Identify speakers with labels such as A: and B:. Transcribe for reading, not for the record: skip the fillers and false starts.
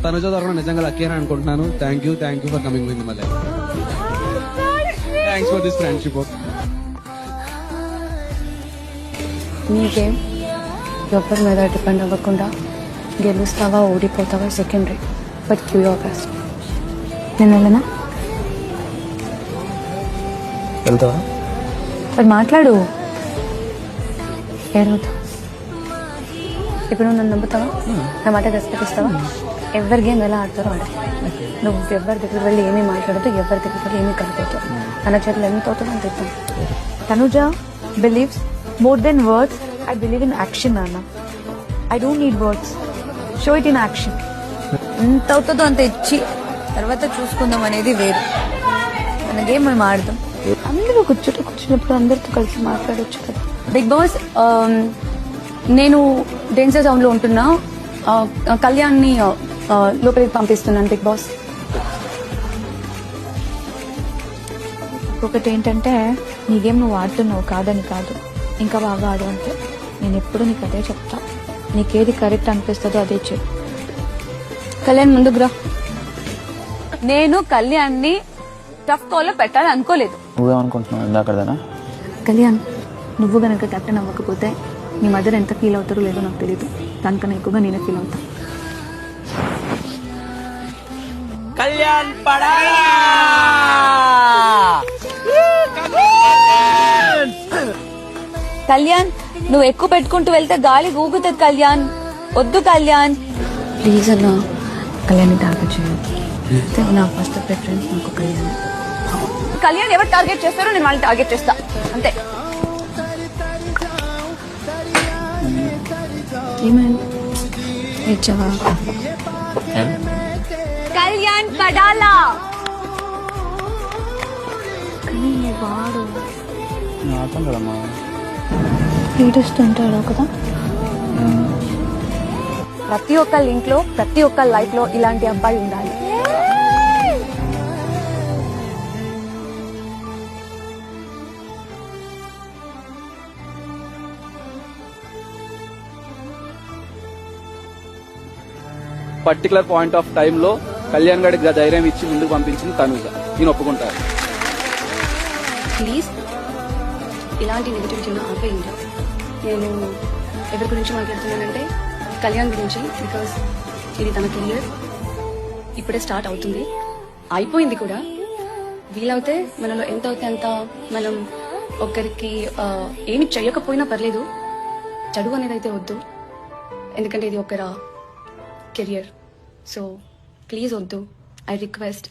A: తనుజ దొరకడం నిజంగా లక్కీ అని అనుకుంటున్నాను. Thank you for coming with మళ్ళీ. Thanks for this friendship.
B: నీకేం ఎవరి మీద డిపెండ్ అవ్వకుండా గెలుస్తావా ఓడిపోతావా secondary, but give your best. నేను వెళ్ళనా?
C: వెళ్తావా?
B: మరి మాట్లాడు. ఏడవుతా. ఇప్పుడు నన్ను నమ్ముతావా? నా మాట రెస్పెక్ట్ ఇస్తావా? ఎవరి గేమ్ ఎలా ఆడతారో ఆడ. నువ్వు ఎవరి దగ్గర వెళ్ళి ఏమీ మాట్లాడదు, ఎవరి దగ్గర వెళ్ళి ఏమీ కనుకోవద్దు. మన చేతులు ఎంత అవుతుందో అంత ఇస్తాం.
D: Tanuja believes more than words. I believe in action, Nana. I don't need words. Show it in action.
B: ఎంత అవుతుందో అంత ఇచ్చి తర్వాత చూసుకుందాం అనేది వేరు. మన గేమ్ మనం ఆడదాం.
D: అందరూ కూర్చున్నప్పుడు అందరితో కలిసి మాట్లాడొచ్చు కదా.
B: బిగ్ బాస్, నేను డేంజర్ జోన్ లో ఉంటున్నా. కళ్యాణ్ని లోపలికి పంపిస్తున్నాను బిగ్ బాస్.
D: ఒకటి ఏంటంటే నీ గేమ్ నువ్వు ఆడుతున్నావు, కాదని కాదు, ఇంకా బాగా ఆడు అంటే నేను ఎప్పుడు నీకు అదే చెప్తా. నీకేది కరెక్ట్ అనిపిస్తుందో అదే చెయ్యి.
B: కళ్యాణ్ ముందుకు రా. నేను కళ్యాణ్ని టఫ్ కాల్ లో పెట్టాలని అనుకోలేదు.
C: నువ్వేమనుకుంటున్నావు ఇందాకడదానా?
D: కళ్యాణ్, నువ్వు గనక కెప్టెన్ అవ్వకపోతే నీ మదర్ ఎంత ఫీల్ అవుతారో లేదో నాకు తెలియదు. దానికన్నా ఎక్కువగా నేనే ఫీల్ అవుతా.
C: కళ్యాణ్ పడాలా!
B: కళ్యాణ్, నువ్వు ఎక్కువ పెట్టుకుంటూ వెళ్తే గాలి ఊగుతుంది. కళ్యాణ్ వద్దు. కళ్యాణ్
D: ప్లీజ్ అన్న, కళ్యాణ్ని టార్గెట్ చేయదు. నా ఫస్ట్ ప్రిఫరెన్స్ నాకు కళ్యాణ్.
B: కళ్యాణ్ ఎవరు టార్గెట్ చేస్తారో నేను వాళ్ళని టార్గెట్ చేస్తా, అంతే.
D: ఏమైంది? ఇచ్చావా?
B: కళ్యాణ్ పడాలా.
D: కానీ వాడు
C: అర్థం కదమ్మా.
D: ఏడుస్తుంటాడు కదా.
B: ప్రతి ఒక్కళ్ళ ఇంట్లో, ప్రతి ఒక్కళ్ళ లైఫ్ లో ఇలాంటి అబ్బాయి ఉండాలి.
A: పర్టికులర్ పాయింట్ ఆఫ్ టైమ్ లో కళ్యాణ్ గడికి ధైర్యం ఇచ్చి ముందుకు పంపించింది తనుజ. నేను ఒప్పుకుంటాను.
B: ప్లీజ్ ఇలాంటి నెగిటివిటీ ఆపేయండి. నేను ఎవరి గురించి మాట్లాడుతున్నానంటే కళ్యాణ్ గురించి. బికాస్ ఇది తన కెరియర్ ఇప్పుడే స్టార్ట్ అవుతుంది, అయిపోయింది కూడా. వీలవుతే మనలో ఎంత అవుతే అంత మనం ఒకరికి ఏమి చేయకపోయినా పర్లేదు, చదువు అనేది అయితే వద్దు. ఎందుకంటే ఇది ఒకరా కెరియర్. సో ప్లీజ్ వద్దు, ఐ రిక్వెస్ట్.